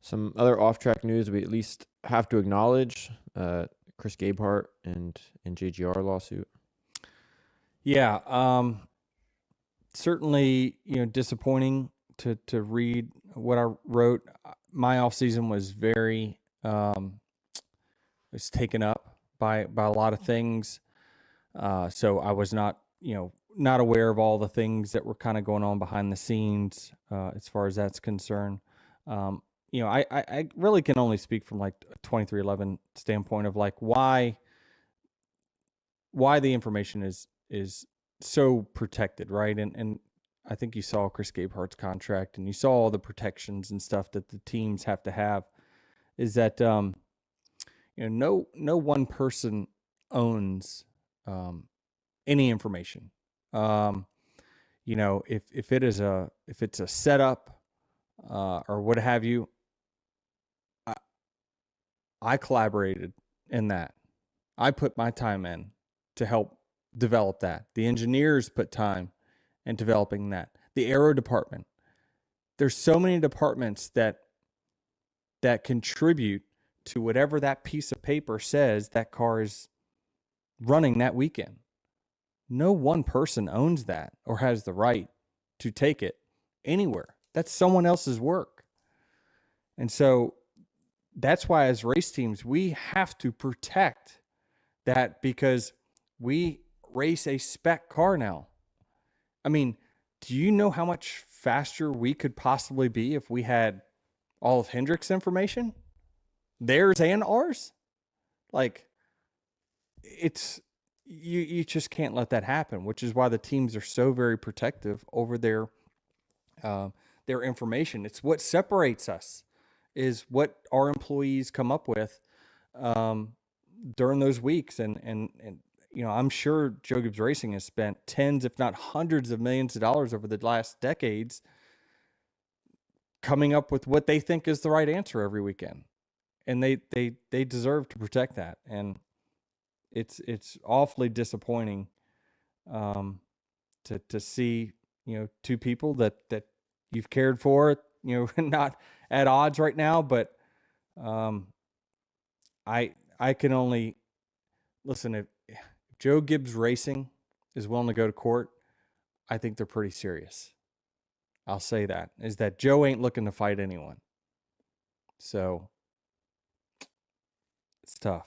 Some other off-track news we at least have to acknowledge: Chris Gabehart and JGR lawsuit. Yeah, certainly, disappointing to read what I wrote. My off season was very was taken up by a lot of things, so I was not not aware of all the things that were kind of going on behind the scenes as far as that's concerned. I really can only speak from like a 2311 standpoint of like why the information is so protected, right? And I think you saw Chris Gabehart's contract, and you saw all the protections and stuff that the teams have to have. Is that no one person owns any information. If it's a setup or what have you, I collaborated in that. I put my time in to help develop that. The engineers put time in developing that. The aero department. There's so many departments that contribute to whatever that piece of paper says that car is running that weekend. No one person owns that or has the right to take it anywhere. That's someone else's work. And so that's why as race teams, we have to protect that, because we race a spec car now. I mean, do you know how much faster we could possibly be if we had all of Hendrick's information? Theirs and ours? Like, it's you just can't let that happen, which is why the teams are so very protective over their information. It's what separates us, is what our employees come up with during those weeks. And I'm sure Joe Gibbs Racing has spent tens, if not hundreds of millions of dollars over the last decades coming up with what they think is the right answer every weekend. And they deserve to protect that. And it's awfully disappointing to see, two people that you've cared for, not at odds right now. But I can only listen. If Joe Gibbs Racing is willing to go to court, I think they're pretty serious. I'll say that, is that Joe ain't looking to fight anyone. So it's tough.